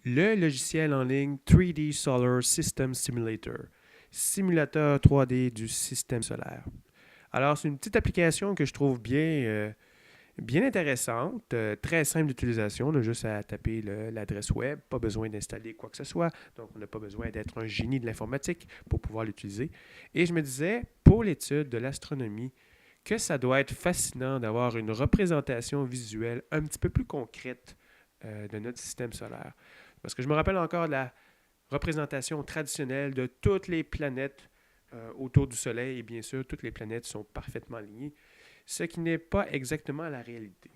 le logiciel en ligne 3D Solar System Simulator, simulateur 3D du système solaire. Alors, c'est une petite application que je trouve bien intéressante, très simple d'utilisation. On a juste à taper l'adresse web, pas besoin d'installer quoi que ce soit. Donc, on n'a pas besoin d'être un génie de l'informatique pour pouvoir l'utiliser. Et je me disais, pour l'étude de l'astronomie, que ça doit être fascinant d'avoir une représentation visuelle un petit peu plus concrète de notre système solaire. Parce que je me rappelle encore de la représentation traditionnelle de toutes les planètes autour du Soleil. Et bien sûr, toutes les planètes sont parfaitement alignées, ce qui n'est pas exactement la réalité.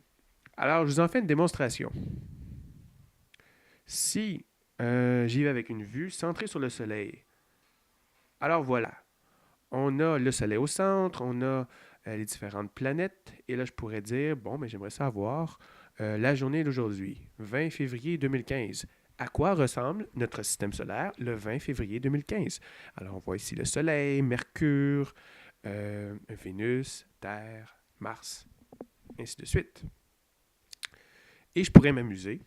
Alors, je vous en fais une démonstration. Si j'y vais avec une vue centrée sur le Soleil, alors voilà, on a le Soleil au centre, on a les différentes planètes, et là, je pourrais dire, bon, mais j'aimerais savoir la journée d'aujourd'hui, 20 février 2015. À quoi ressemble notre système solaire le 20 février 2015? Alors, on voit ici le Soleil, Mercure, Vénus, Terre, Mars, ainsi de suite. Et je pourrais m'amuser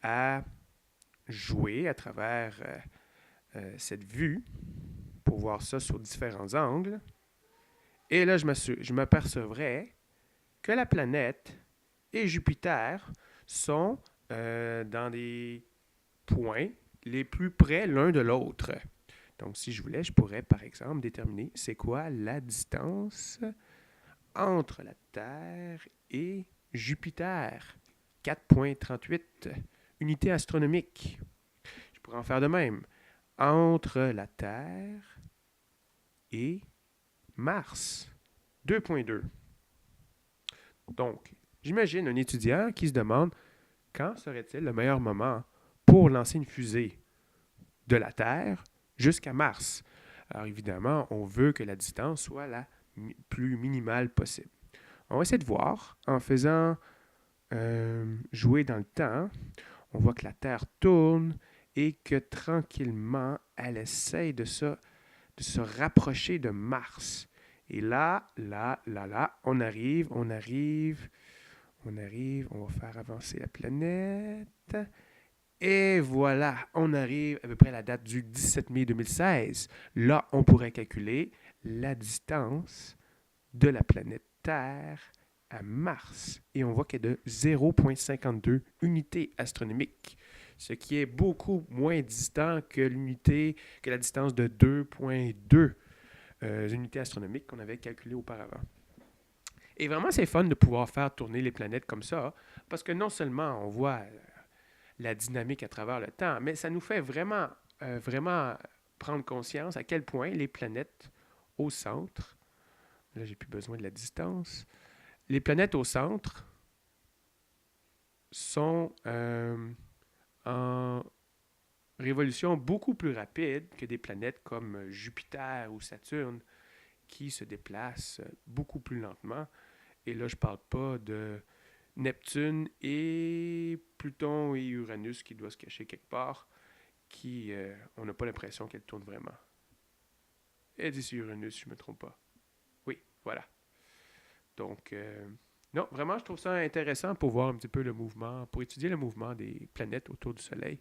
à jouer à travers cette vue pour voir ça sur différents angles. Et là, je m'apercevrais que la planète et Jupiter sont dans des points les plus près l'un de l'autre. Donc, si je voulais, je pourrais, par exemple, déterminer c'est quoi la distance entre la Terre et Jupiter. 4,38 unités astronomiques. Je pourrais en faire de même. Entre la Terre et Mars. 2,2. Donc, j'imagine un étudiant qui se demande quand serait-il le meilleur moment pour lancer une fusée de la Terre jusqu'à Mars. Alors évidemment, on veut que la distance soit la plus minimale possible. On va essayer de voir en faisant jouer dans le temps. On voit que la Terre tourne et que tranquillement, elle essaye de se rapprocher de Mars. Et là, on arrive, on va faire avancer la planète. Et voilà, on arrive à peu près à la date du 17 mai 2016. Là, on pourrait calculer la distance de la planète Terre à Mars. Et on voit qu'elle est de 0,52 unités astronomiques, ce qui est beaucoup moins distant que la distance de 2,2 unités astronomiques qu'on avait calculées auparavant. Et vraiment, c'est fun de pouvoir faire tourner les planètes comme ça, parce que non seulement on voit la dynamique à travers le temps, mais ça nous fait vraiment prendre conscience à quel point les planètes au centre, là j'ai plus besoin de la distance, les planètes au centre sont en révolution beaucoup plus rapide que des planètes comme Jupiter ou Saturne qui se déplacent beaucoup plus lentement. Et là, je ne parle pas de Neptune et Pluton et Uranus qui doivent se cacher quelque part, on n'a pas l'impression qu'elles tournent vraiment. Et d'ici Uranus, je ne me trompe pas. Oui, voilà. Donc, non, vraiment, je trouve ça intéressant pour voir un petit peu le mouvement, pour étudier le mouvement des planètes autour du Soleil.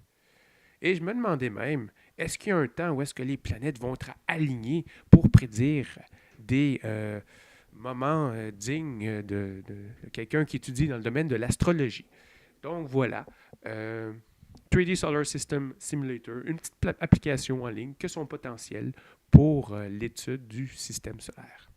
Et je me demandais même, est-ce qu'il y a un temps où est-ce que les planètes vont être alignées pour prédire des moments dignes de quelqu'un qui étudie dans le domaine de l'astrologie? Donc voilà, 3D Solar System Simulator, une petite application en ligne que son potentiel pour l'étude du système solaire.